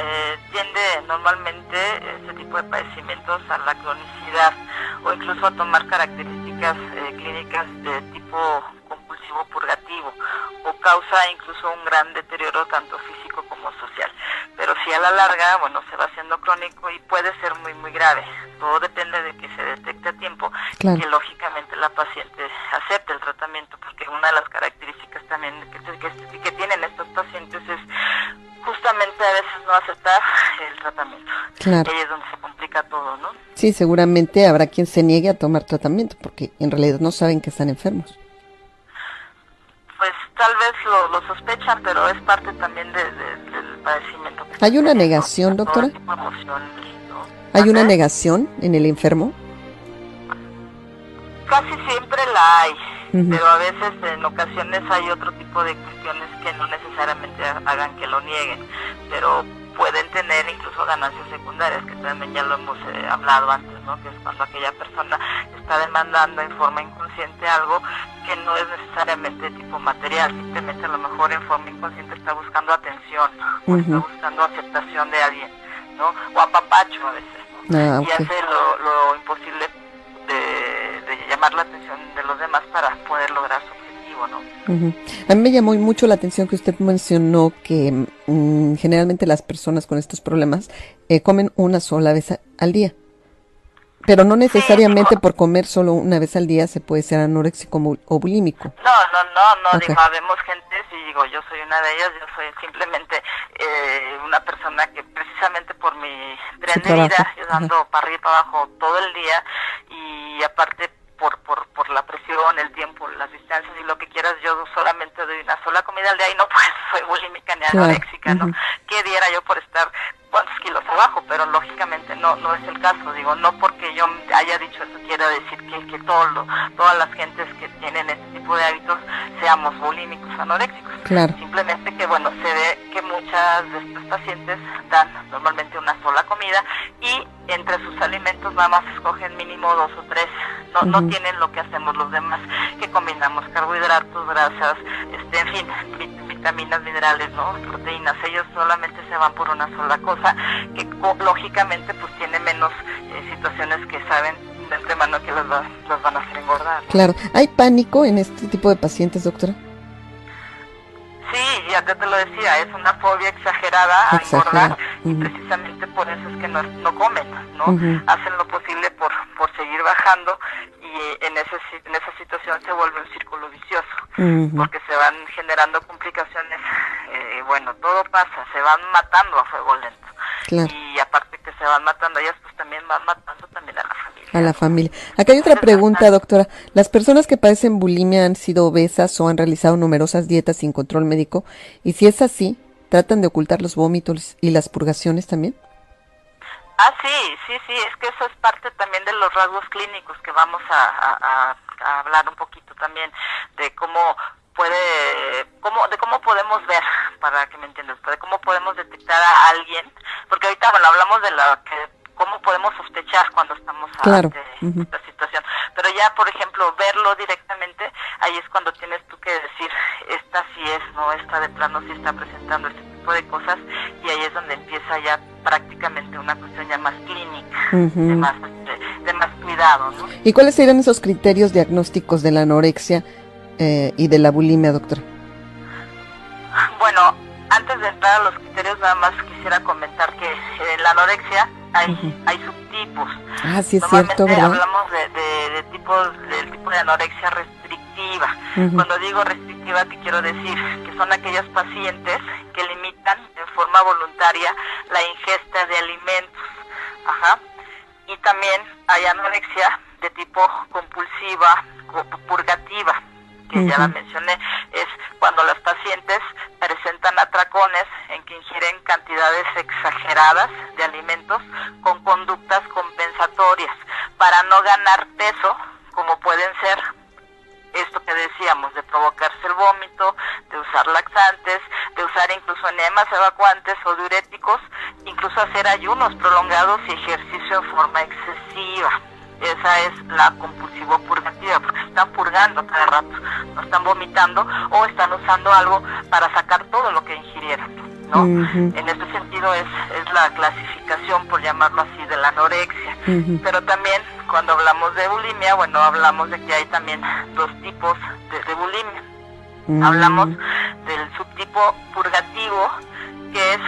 Tiende normalmente este tipo de padecimientos a la cronicidad, o incluso a tomar características clínicas de tipo compulsivo purgativo, o causa incluso un gran deterioro tanto físico como social. Pero si a la larga, se va haciendo crónico y puede ser muy, muy grave. Todo depende de que se detecte a tiempo, y que lógicamente la paciente acepte el tratamiento, porque una de las características también que tienen estos pacientes es justamente a veces no aceptar el tratamiento. Claro. Y ahí es donde se complica todo, ¿no? Sí, seguramente habrá quien se niegue a tomar tratamiento, porque en realidad no saben que están enfermos. Pues tal vez lo sospechan, pero es parte también del padecimiento. ¿Hay una negación, doctora? Todo tipo de emociones, ¿no? ¿Hay una negación en el enfermo? Casi siempre la hay. pero a veces en ocasiones hay otro tipo de cuestiones que no necesariamente hagan que lo nieguen, pero pueden tener incluso ganancias secundarias, que también ya lo hemos hablado antes, ¿no? Que es cuando aquella persona está demandando en forma inconsciente algo que no es necesariamente de tipo material, simplemente a lo mejor en forma inconsciente está buscando atención, o está buscando aceptación de alguien, ¿no? O apapacho a veces, ¿no? Y hace lo imposible de llamar la atención de los demás para poder lograr su objetivo, ¿no? A mí me llamó mucho la atención que usted mencionó que generalmente las personas con estos problemas comen una sola vez al día, pero no necesariamente por comer solo una vez al día se puede ser anoréxico o bulímico. No, okay. Digo, vemos gente, y digo, yo soy una de ellas, yo soy simplemente una persona que precisamente por mi tren de vida, yo ando para arriba y para abajo todo el día, y aparte por la presión, el tiempo, las distancias y lo que quieras, yo solamente doy una sola comida al día y no pues soy bulímica ni anoréxica, ¿no? ¿Qué diera yo por estar cuántos kilos abajo? Pero lógicamente no es el caso, digo, no porque yo haya dicho eso quiere decir que todas las gentes que tienen este tipo de hábitos seamos bulímicos, anoréxicos. Claro. Simplemente que bueno, se ve que muchas de estas pacientes dan normalmente una sola comida y entre sus alimentos nada más escogen mínimo 2 o 3, no tienen lo que hacemos los demás, que combinamos carbohidratos, grasas, en fin, vitaminas, minerales, ¿no? Proteínas. Ellos solamente se van por una sola cosa, que lógicamente pues tiene menos situaciones que saben de antemano que las van a hacer engordar. Claro. ¿Hay pánico en este tipo de pacientes, doctora? Sí, ya te lo decía, es una fobia exagerada a engordar, y precisamente por eso es que no comen, ¿no? Hacen lo posible por seguir bajando, y en esa situación se vuelve un círculo vicioso, porque se van generando complicaciones, bueno, todo pasa, se van matando a fuego lento. Claro. Y aparte que se van matando ellas, pues también van matando también a la familia. A la familia. Acá hay otra pregunta, doctora. ¿Las personas que padecen bulimia han sido obesas o han realizado numerosas dietas sin control médico? Y si es así, ¿tratan de ocultar los vómitos y las purgaciones también? Sí, es que eso es parte también de los rasgos clínicos que vamos a hablar un poquito también, de cómo podemos ver, para que me entiendas, de cómo podemos detectar a alguien, porque ahorita bueno hablamos de cómo podemos sospechar cuando estamos ante esta situación, pero ya por ejemplo verlo directamente, ahí es cuando tienes tú que decir, esta sí es, no, esta de plano sí está presentando este tipo de cosas, y ahí es donde empieza ya prácticamente una cuestión ya más clínica, de más cuidado, ¿no? ¿Y cuáles serían esos criterios diagnósticos de la anorexia y de la bulimia, doctora? Bueno, antes de entrar a los criterios, nada más quisiera comentar que en la anorexia hay subtipos. Sí es cierto, ¿verdad? Hablamos del tipo de anorexia restrictiva. Cuando digo restrictiva, ¿qué quiero decir? Que son aquellos pacientes que limitan en forma voluntaria la ingesta de alimentos. Y también hay anorexia de tipo compulsiva, purgativa, que ya la mencioné, es cuando las pacientes presentan atracones en que ingieren cantidades exageradas de alimentos con conductas compensatorias para no ganar peso, como pueden ser esto que decíamos, de provocarse el vómito, de usar laxantes, de usar incluso enemas evacuantes o diuréticos, incluso hacer ayunos prolongados y ejercicio en forma excesiva. Esa es la compulsivo purgativa, porque están purgando cada rato, no están vomitando o están usando algo para sacar todo lo que ingirieron, ¿no? En este sentido es la clasificación, por llamarlo así, de la anorexia. Pero también cuando hablamos de bulimia, bueno, hablamos de que hay también dos tipos de bulimia. Hablamos del subtipo purgativo, que es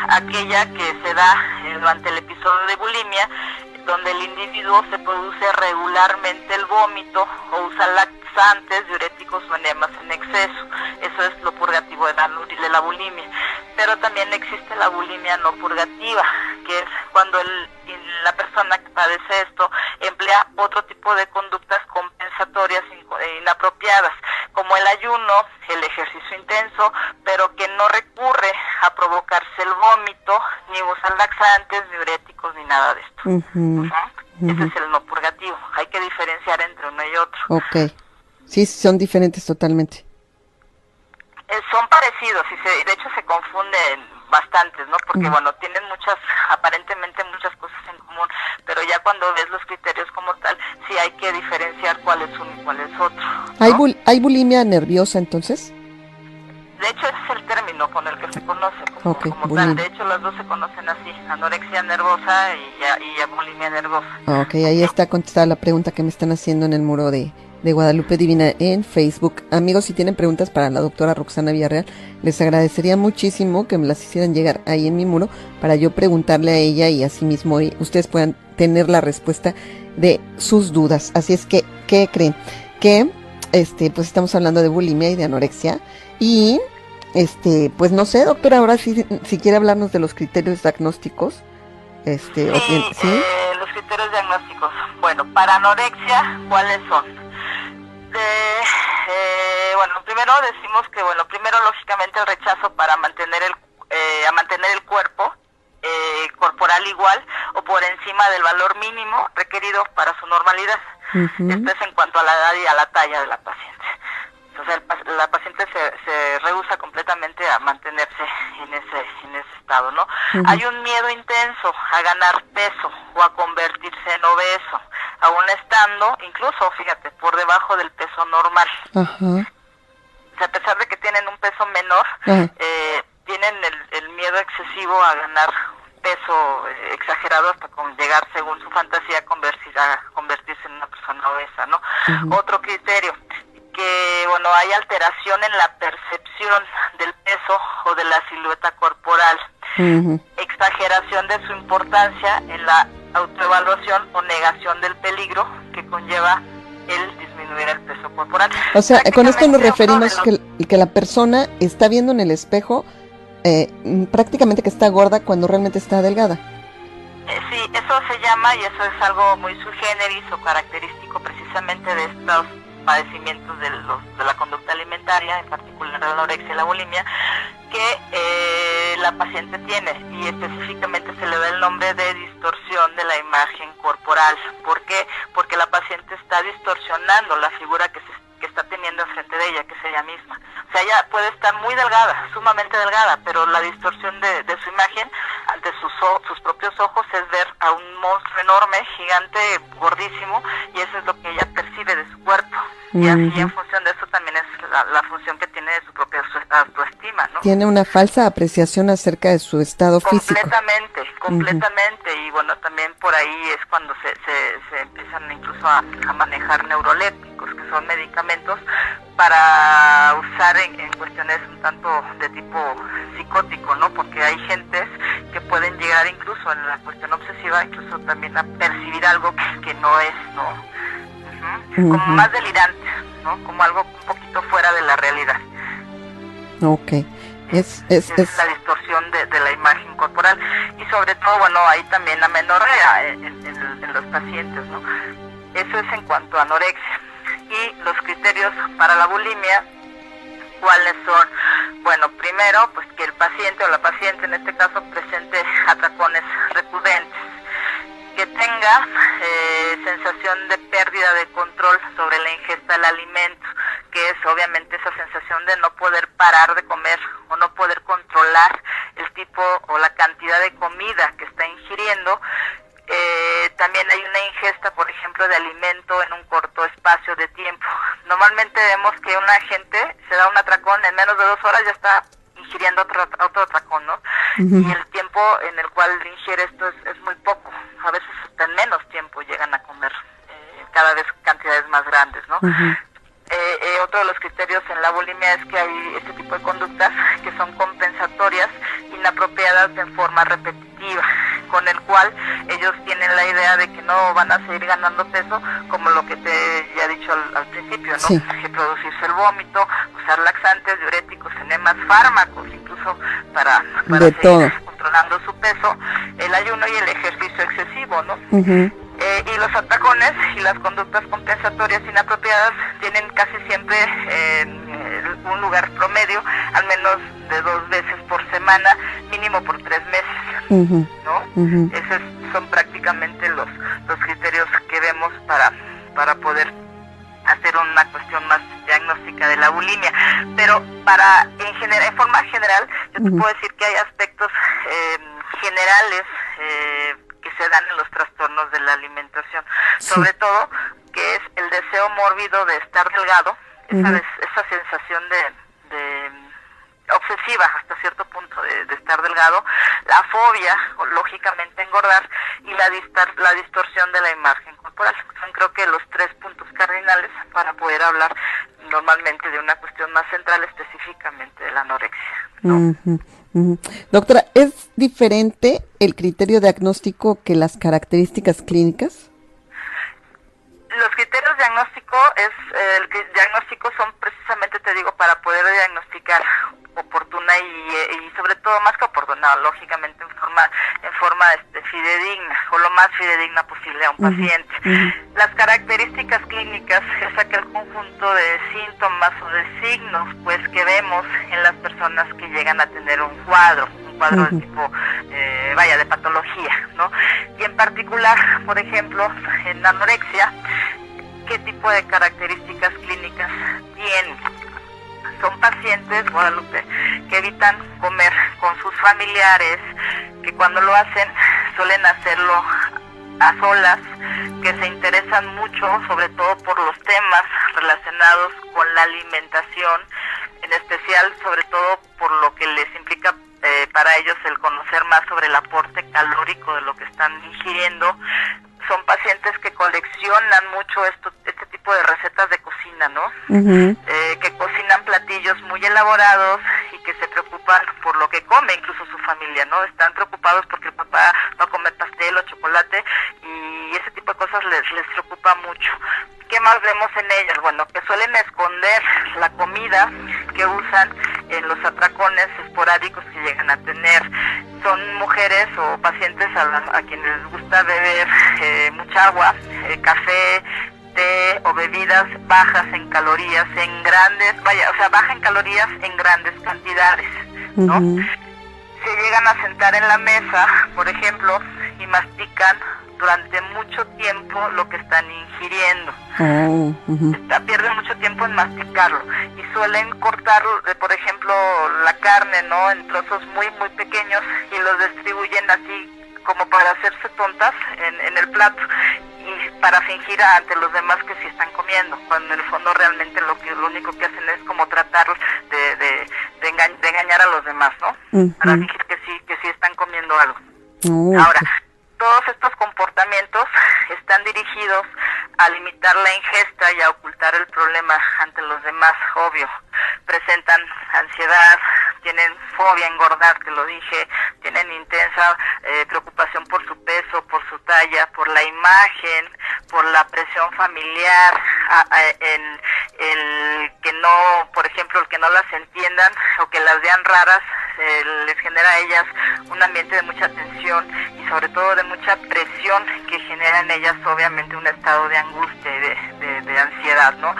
aquella que se da durante el episodio de bulimia, donde el individuo se produce regularmente el vómito o usa laxantes, diuréticos o enemas en exceso. Eso es lo purgativo de la bulimia. Pero también existe la bulimia no purgativa, que es cuando la persona que padece esto emplea otro tipo de conductas compensatorias inapropiadas, como el ayuno, el ejercicio intenso, pero que no recurre a provocarse el vómito, ni usar laxantes, diuréticos, ni nada de esto. Ese es el no purgativo. Hay que diferenciar entre uno y otro. Sí, son diferentes totalmente. Son parecidos y de hecho se confunden bastantes, ¿no? Porque, bueno, tienen aparentemente muchas cosas en común, pero ya cuando ves los criterios como tal, sí hay que diferenciar cuál es uno y cuál es otro, ¿no? ¿Hay bulimia nerviosa entonces? De hecho, ese es el término con el que se conoce como tal. De hecho, las dos se conocen así, anorexia nervosa y bulimia nervosa. Ok, ahí está contestada la pregunta que me están haciendo en el muro de Guadalupe Divina en Facebook. Amigos, si tienen preguntas para la doctora Roxana Villarreal, les agradecería muchísimo que me las hicieran llegar ahí en mi muro para yo preguntarle a ella y así mismo ustedes puedan tener la respuesta de sus dudas. Así es que, ¿qué creen? Que pues estamos hablando de bulimia y de anorexia y pues no sé, doctora, ahora sí, si quiere hablarnos de los criterios diagnósticos. ¿Sí? Los criterios diagnósticos. Bueno, para anorexia, ¿cuáles son? Bueno, primero decimos que, primero lógicamente el rechazo para mantener el cuerpo corporal igual o por encima del valor mínimo requerido para su normalidad. Esto es en cuanto a la edad y a la talla de la paciente. Entonces la paciente se rehúsa completamente a mantenerse en ese estado, ¿no? Hay un miedo intenso a ganar peso o a convertirse en obeso, aún estando, incluso, fíjate, por debajo del peso normal. O sea, a pesar de que tienen un peso menor, tienen el miedo excesivo a ganar peso exagerado hasta llegar, según su fantasía, a convertirse en una persona obesa, ¿no? Otro criterio, que hay alteración en la percepción del peso o de la silueta corporal, exageración de su importancia en la autoevaluación o negación del peligro que conlleva el disminuir el peso corporal. O sea, con esto nos referimos que la persona está viendo en el espejo prácticamente que está gorda cuando realmente está delgada. Sí, eso se llama, y eso es algo muy sui generis o característico precisamente de estos padecimientos de la conducta alimentaria, en particular la anorexia y la bulimia, que la paciente tiene, y específicamente se le da el nombre de distorsión de la imagen corporal. ¿Por qué? Porque la paciente está distorsionando la figura que está teniendo enfrente de ella, que es ella misma. O sea, ella puede estar muy delgada, sumamente delgada, pero la distorsión de su imagen ante sus propios ojos es ver a un monstruo enorme, gigante, gordísimo, y eso es lo que ella percibe de su cuerpo. Y así, en función de eso, también es la función que tiene de su propia autoestima, ¿no? Tiene una falsa apreciación acerca de su estado físico. Completamente. Y también por ahí es cuando se empiezan incluso a manejar neurolépticos, que son medicamentos para usar en cuestiones un tanto de tipo psicótico, ¿no? Porque hay gentes que pueden llegar incluso en la cuestión obsesiva, incluso también a percibir algo que no es, ¿no? Como más delirante, ¿no? Como algo un poquito fuera de la realidad. Okay. Es la distorsión de la imagen corporal, y sobre todo, hay también amenorrea en los pacientes, ¿no? Eso es en cuanto a anorexia. Y los criterios para la bulimia, ¿cuáles son? Bueno, primero, pues que el paciente o la paciente, en este caso, presente atracones recurrentes, que tenga sensación de pérdida de control sobre la ingesta del alimento, que es obviamente esa sensación de no poder parar de comer o no poder controlar el tipo o la cantidad de comida que está ingiriendo. También hay una ingesta, por ejemplo, de alimento en un corto espacio de tiempo. Normalmente vemos que una gente se da un atracón, en menos de 2 horas ya está ingiriendo otro atracón, ¿no? Y el tiempo en el cual ingiere esto es muy poco. A veces hasta en menos tiempo llegan a comer cada vez cantidades más grandes, ¿no? Otro de los criterios en la bulimia es que hay este tipo de conductas que son compensatorias, inapropiadas de forma repetitiva, con el cual ellos tienen la idea de que no van a seguir ganando peso, como lo que te ya he dicho al principio, ¿no? Sí. Que producirse el vómito, usar laxantes, diuréticos, enemas, fármacos, incluso para seguir todo, controlando su peso, el ayuno y el ejercicio excesivo, ¿no? Y los atracones y las conductas compensatorias inapropiadas tienen casi siempre un lugar promedio, al menos de 2 veces por semana, mínimo por 3 meses, ¿no? Esos son prácticamente los criterios que vemos para poder hacer ser una cuestión más diagnóstica de la bulimia, pero en forma general, yo te puedo decir que hay aspectos generales que se dan en los trastornos de la alimentación, sobre todo que es el deseo mórbido de estar delgado, esa sensación de obsesiva hasta cierto punto de estar delgado, la fobia, o lógicamente engordar, y la distorsión de la imagen corporal. Son creo que los 3 puntos cardinales para poder hablar normalmente de una cuestión más central, específicamente de la anorexia, ¿no? Doctora, ¿es diferente el criterio diagnóstico que las características clínicas? Los criterios diagnósticos son precisamente, te digo, para poder diagnosticar oportuna y sobre todo más que oportuna, lógicamente en forma fidedigna, o lo más fidedigna posible a un paciente. Las características clínicas es aquel conjunto de síntomas o de signos pues que vemos en las personas que llegan a tener un cuadro de tipo, de patología, ¿no? Y en particular, por ejemplo, en anorexia, ¿qué tipo de características clínicas tienen? Son pacientes, Guadalupe, que evitan comer con sus familiares, que cuando lo hacen suelen hacerlo a solas, que se interesan mucho, sobre todo por los temas relacionados con la alimentación, en especial, sobre todo por lo que les implica para ellos el conocer más sobre el aporte calórico de lo que están ingiriendo. Son pacientes que coleccionan mucho este tipo de recetas de cocina, ¿no? Que cocinan platillos muy elaborados y que se preocupan por lo que come incluso su familia, ¿no? Están preocupados porque el papá va a comer pastel o chocolate y ese tipo de cosas les preocupa mucho. ¿Qué más vemos en ellas? Bueno, que suelen esconder la comida que usan en los atracones esporádicos que llegan a tener. Son mujeres o pacientes a quienes les gusta beber mucha agua, café, té o bebidas bajas en calorías, baja en calorías en grandes cantidades, ¿no? Se llegan a sentar en la mesa, por ejemplo, y mastican durante mucho tiempo lo que están ingiriendo. Pierden mucho tiempo en masticarlo y suelen cortar, por ejemplo, la carne, ¿no? En trozos muy muy pequeños y los distribuyen así como para hacerse tontas en el plato y para fingir ante los demás que sí están comiendo, cuando en el fondo realmente lo único que hacen es como tratar de engañar a los demás, ¿no? Para fingir que sí están comiendo algo. Ahora, todos estos comportamientos están dirigidos a limitar la ingesta y a ocultar el problema ante los demás, obvio. Presentan ansiedad, tienen fobia a engordar, te lo dije, tienen intensa preocupación por su peso, por su talla, por la imagen, por la presión familiar, el que no, por ejemplo, el que no las entiendan o que las vean raras, les genera a ellas un ambiente de mucha tensión y sobre todo de mucha presión que genera en ellas obviamente un estado de angustia y de ansiedad, ¿no?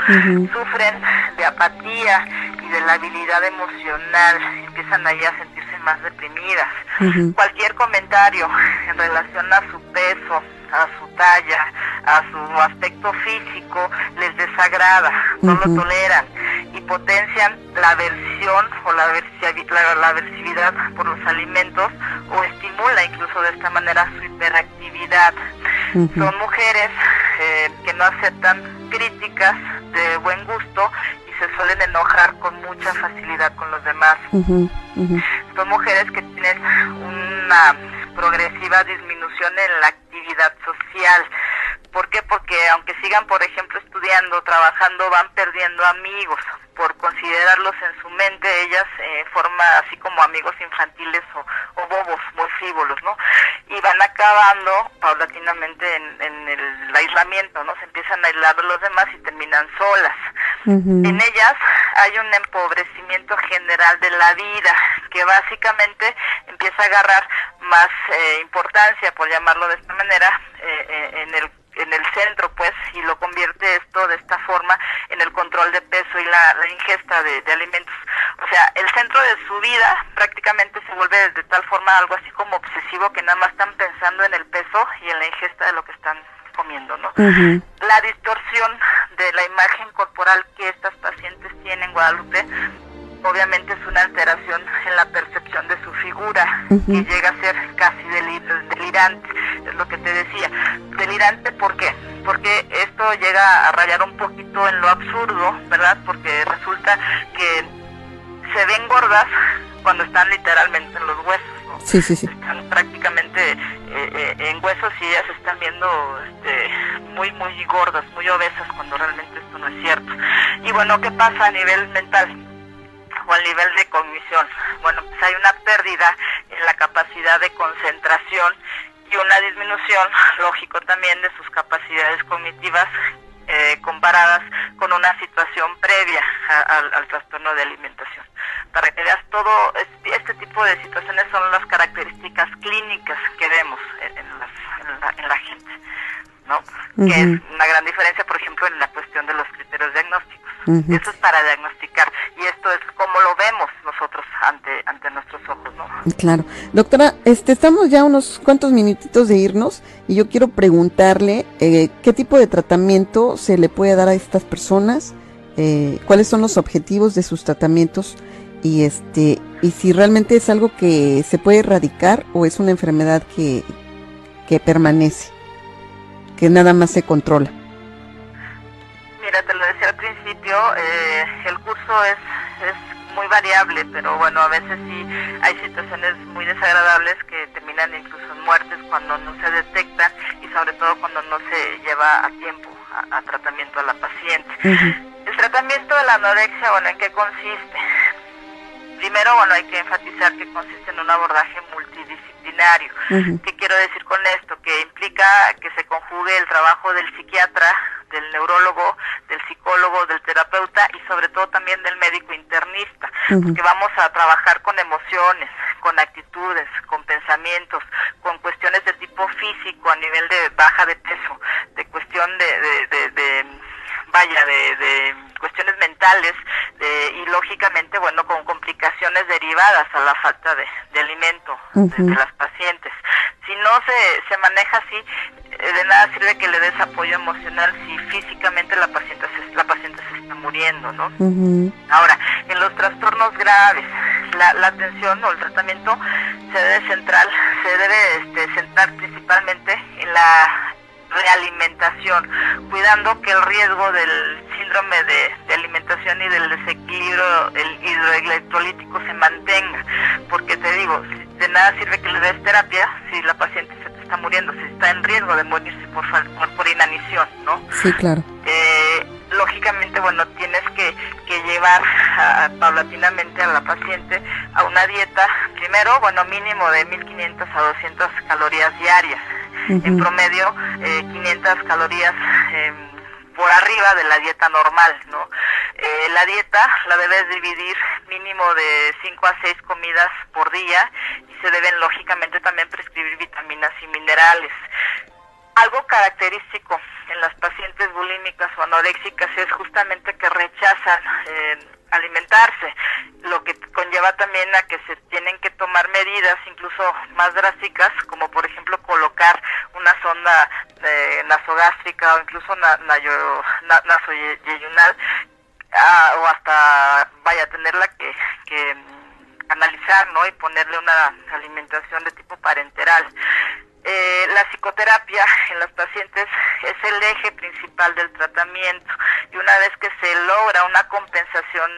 Sufren de apatía y de labilidad emocional, empiezan ahí a sentirse más deprimidas. Cualquier comentario en relación a su peso, a su talla, a su aspecto físico, les desagrada, no lo toleran y potencian la aversión o la aversividad por los alimentos o estimula incluso de esta manera su hiperactividad. Son mujeres que no aceptan críticas de buen gusto y se suelen enojar con mucha facilidad con los demás. Son mujeres que tienen una progresiva disminución en la actividad social. ¿Por qué? Porque aunque sigan, por ejemplo, estudiando, trabajando, van perdiendo amigos por considerarlos en su mente ellas forma así como amigos infantiles o bobos, muy frívolos, ¿no? Y van acabando paulatinamente en el aislamiento, ¿no? Se empiezan a aislar de los demás y terminan solas. En ellas hay un empobrecimiento general de la vida que básicamente empieza a agarrar más importancia, por llamarlo de esta manera, en el centro, pues, y lo convierte esto de esta forma en el control de peso y la ingesta de alimentos. O sea, el centro de su vida prácticamente se vuelve de tal forma algo así como obsesivo que nada más están pensando en el peso y en la ingesta de lo que están comiendo, ¿no? La distorsión de la imagen corporal que estas pacientes tienen, Guadalupe, obviamente es una alteración en la percepción de su figura, que llega a ser casi delirante, es lo que te decía. Delirante, ¿por qué? Porque esto llega a rayar un poquito en lo absurdo, ¿verdad? Porque resulta que se ven gordas cuando están literalmente en los huesos, ¿no? Sí. Están prácticamente en huesos y ellas se están viendo muy gordas, muy obesas, cuando realmente esto no es cierto. Y bueno, ¿qué pasa a nivel mental o a nivel de cognición? Bueno, pues hay una pérdida en la capacidad de concentración y una disminución, lógico también, de sus capacidades cognitivas comparadas con una situación previa al trastorno de alimentación. Para que veas, todo este tipo de situaciones son las características clínicas que vemos en la gente, ¿no? Que es una gran diferencia, por ejemplo, en la cuestión de los criterios diagnósticos. Eso es para diagnosticar, y esto es como lo vemos nosotros ante nuestros ojos, ¿no? Claro. Doctora, estamos ya unos cuantos minutitos de irnos y yo quiero preguntarle qué tipo de tratamiento se le puede dar a estas personas, cuáles son los objetivos de sus tratamientos y si realmente es algo que se puede erradicar o es una enfermedad que permanece, que nada más se controla. Mira, te lo decía al principio, el curso es muy variable, pero bueno, a veces sí hay situaciones muy desagradables que terminan incluso en muertes cuando no se detectan y sobre todo cuando no se lleva a tiempo a tratamiento a la paciente. El tratamiento de la anorexia, bueno, ¿en qué consiste? Primero, bueno, hay que enfatizar que consiste en un abordaje multidisciplinario. ¿Qué quiero decir con esto? Que implica que se conjugue el trabajo del psiquiatra, del neurólogo, del psicólogo, del terapeuta y sobre todo también del médico internista, porque vamos a trabajar con emociones, con actitudes, con pensamientos, con cuestiones de tipo físico a nivel de baja de peso, de cuestión de cuestiones mentales y lógicamente, bueno, con complicaciones derivadas a la falta de alimento de las pacientes. Si no se maneja así, de nada sirve que le des apoyo emocional si físicamente la paciente se está muriendo, ¿no? Ahora, en los trastornos graves, la atención o el tratamiento se debe centrar principalmente en la realimentación, cuidando que el riesgo del síndrome de alimentación y del desequilibrio hidroelectrolítico se mantenga, porque te digo, de nada sirve que le des terapia si la paciente se te está muriendo, si está en riesgo de morirse por inanición, ¿no? Sí, claro. Lógicamente, bueno, tienes que llevar paulatinamente a la paciente a una dieta, primero, bueno, mínimo de 1500 a 200 calorías diarias. En promedio 500 calorías por arriba de la dieta normal, ¿no? La dieta la debes dividir mínimo de 5 a 6 comidas por día y se deben lógicamente también prescribir vitaminas y minerales. Algo característico en las pacientes bulímicas o anoréxicas es justamente que rechazan alimentarse, lo que conlleva también a que se tienen que tomar medidas incluso más drásticas, como por ejemplo colocar una sonda nasogástrica o incluso nasoyeyunal, o hasta tenerla que analizar, ¿no? Y ponerle una alimentación de tipo parenteral. La psicoterapia en los pacientes es el eje principal del tratamiento y una vez que se logra una compensación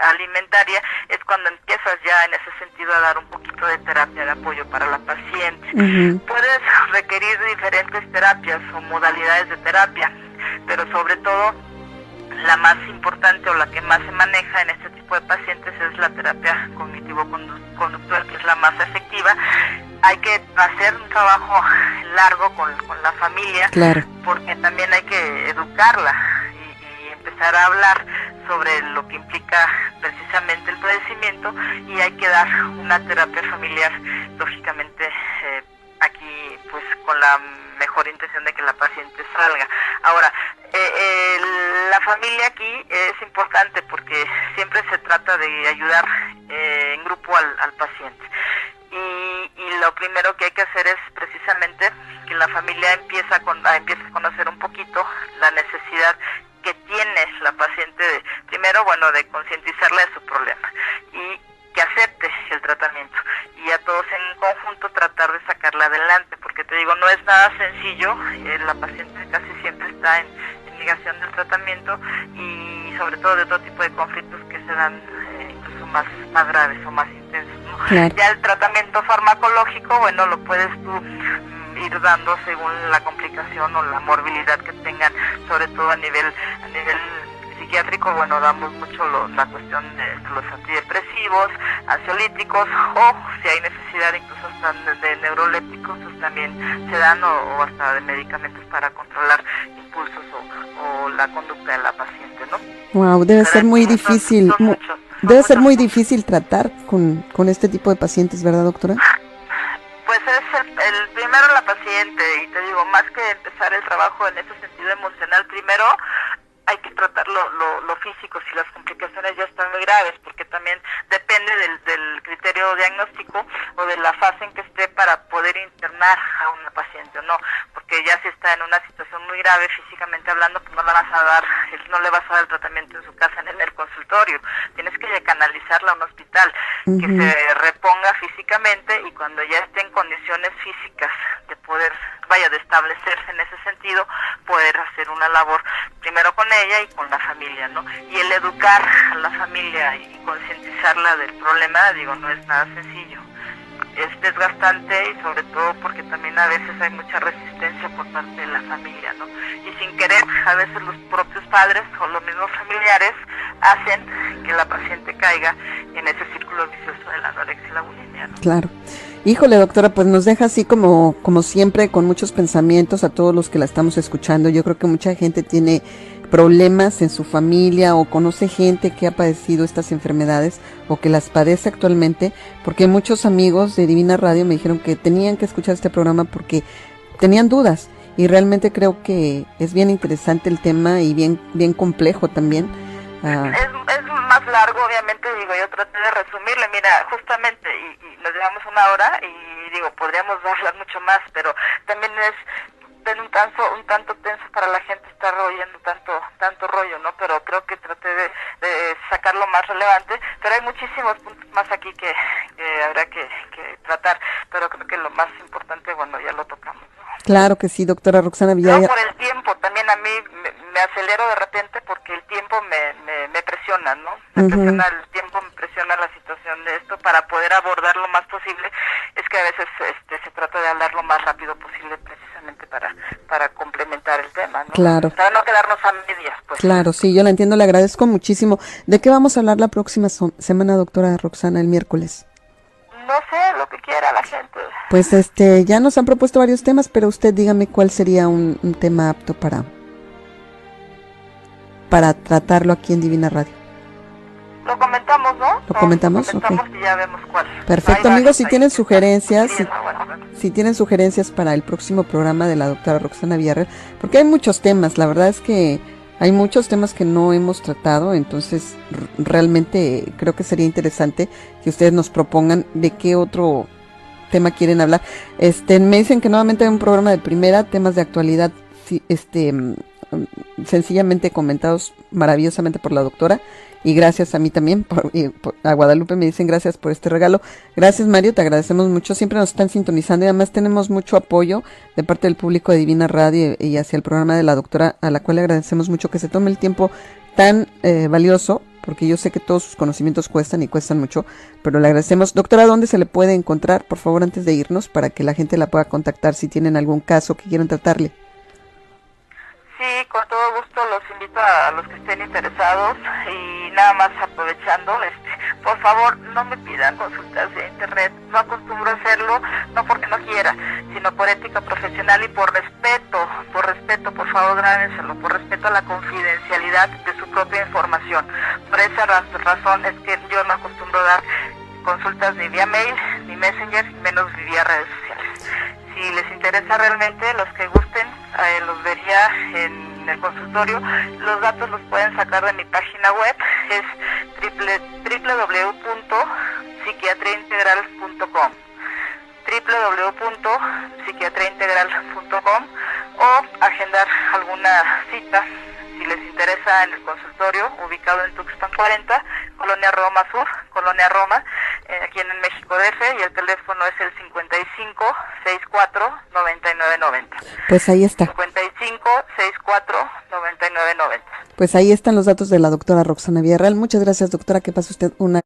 alimentaria es cuando empiezas ya en ese sentido a dar un poquito de terapia de apoyo para la paciente. Puedes requerir diferentes terapias o modalidades de terapia, pero sobre todo la más importante o la que más se maneja en este tipo de pacientes es la terapia cognitivo-conductual, que es la más efectiva. Hay que hacer un trabajo largo con la familia, claro, porque también hay que educarla y empezar a hablar sobre lo que implica precisamente el padecimiento, y hay que dar una terapia familiar, lógicamente aquí pues con la mejor intención de que la paciente salga. Ahora, la familia aquí es importante porque siempre se trata de ayudar en grupo al paciente. Y lo primero que hay que hacer es precisamente que la familia empiece a conocer un poquito la necesidad que tiene la paciente, primero, bueno, de concientizarla de su problema y que acepte el tratamiento, y a todos en conjunto tratar de sacarla adelante, porque te digo, no es nada sencillo. La paciente casi siempre está en negación del tratamiento, y sobre todo de otro tipo de conflictos que se dan incluso más graves o más intensos, ¿no? Claro. Ya el tratamiento farmacológico, bueno, lo puedes tú ir dando según la complicación o la morbilidad que tengan, sobre todo a nivel psiquiátrico. Bueno, damos mucho la cuestión de los antidepresivos, ansiolíticos, o si hay necesidad incluso hasta de neurolépticos, pues también se dan, o hasta de medicamentos para controlar impulsos o la conducta de la paciente, ¿no? Wow, debe ser muy difícil. Debe ser muy difícil tratar con este tipo de pacientes, ¿verdad, doctora? Pues es el primero la paciente, y te digo, más que empezar el trabajo en ese sentido emocional, primero hay que tratar lo físico, si las complicaciones ya están muy graves, porque también depende del criterio diagnóstico o de la fase en que esté para poder internar a una paciente o no, porque ya si está en una situación muy grave físicamente hablando, pues no le vas a dar el tratamiento en su casa, en el consultorio. Tienes que canalizarla a un hospital, que se reponga físicamente, y cuando ya esté en condiciones físicas de poder, de establecerse en ese sentido, poder hacer una labor primero con ella y con la familia, ¿no? Y el educar a la familia y concientizarla del problema, digo, no es nada sencillo. Es desgastante, y sobre todo porque también a veces hay mucha resistencia por parte de la familia, ¿no? Y sin querer, a veces los propios padres o los mismos familiares hacen que la paciente caiga en ese círculo vicioso de la anorexia y la bulimia, ¿no? Claro. Híjole, doctora, pues nos deja así como siempre, con muchos pensamientos a todos los que la estamos escuchando. Yo creo que mucha gente tiene problemas en su familia o conoce gente que ha padecido estas enfermedades o que las padece actualmente, porque muchos amigos de Divina Radio me dijeron que tenían que escuchar este programa porque tenían dudas, y realmente creo que es bien interesante el tema y bien complejo también. Es más largo, obviamente, digo, yo traté de resumirle, mira, justamente, y nos llevamos una hora, y digo, podríamos hablar mucho más, pero también es un tanto tenso para la gente estar oyendo tanto rollo, ¿no? Pero creo que traté de sacar lo más relevante, pero hay muchísimos puntos más aquí que habrá que tratar, pero creo que lo más importante, bueno, ya lo tocamos, ¿no? Claro que sí, doctora Roxana Villarreal. No, por el tiempo, también a mí me acelero de repente porque el tiempo me presiona, ¿no? Presiona el tiempo, me presiona la situación de esto para poder abordar lo más posible. Es que a veces se trata de hablar lo más rápido posible, precisamente para complementar el tema, ¿no? Claro. Para no quedarnos a medias, pues. Claro, sí, yo la entiendo, le agradezco muchísimo. ¿De qué vamos a hablar la próxima semana, doctora Roxana, el miércoles? No sé, lo que quiera la gente. Pues ya nos han propuesto varios temas, pero usted dígame cuál sería un tema apto para tratarlo aquí en Divina Radio. Lo comentamos, ¿no? ¿Lo comentamos? Lo comentamos, y ya vemos cuál. Perfecto, amigos, si tienen sugerencias, si tienen sugerencias para el próximo programa de la doctora Roxana Villarreal, porque hay muchos temas, la verdad es que hay muchos temas que no hemos tratado, entonces realmente creo que sería interesante que ustedes nos propongan de qué otro tema quieren hablar. Me dicen que nuevamente hay un programa de primera, temas de actualidad, sencillamente comentados maravillosamente por la doctora, y gracias a mí también, a Guadalupe me dicen gracias por este regalo. Gracias, Mario, te agradecemos mucho, siempre nos están sintonizando y además tenemos mucho apoyo de parte del público de Divina Radio y hacia el programa de la doctora, a la cual le agradecemos mucho que se tome el tiempo tan valioso, porque yo sé que todos sus conocimientos cuestan y cuestan mucho, pero le agradecemos. Doctora, ¿dónde se le puede encontrar, por favor, antes de irnos, para que la gente la pueda contactar si tienen algún caso que quieran tratarle? Sí, con todo gusto los invito a los que estén interesados, y nada más aprovechando, por favor no me pidan consultas de internet, no acostumbro a hacerlo, no porque no quiera, sino por ética profesional y por respeto, por favor grábenselo, por respeto a la confidencialidad de su propia información. Por esa razón es que yo no acostumbro a dar consultas ni vía mail, ni messenger, menos vía redes sociales. Si les interesa realmente, los que gusten, los vería en el consultorio. Los datos los pueden sacar de mi página web, es www.psiquiatriaintegral.com www.psiquiatriaintegral.com, o agendar alguna cita, si les interesa, en el consultorio, ubicado en Tuxpan 40, Colonia Roma Sur, Colonia Roma, aquí en el México DF, y el teléfono es el 55 64 99 90. Pues ahí está. 55 64 99 90. Pues ahí están los datos de la doctora Roxana Villarreal. Muchas gracias, doctora, que pase usted una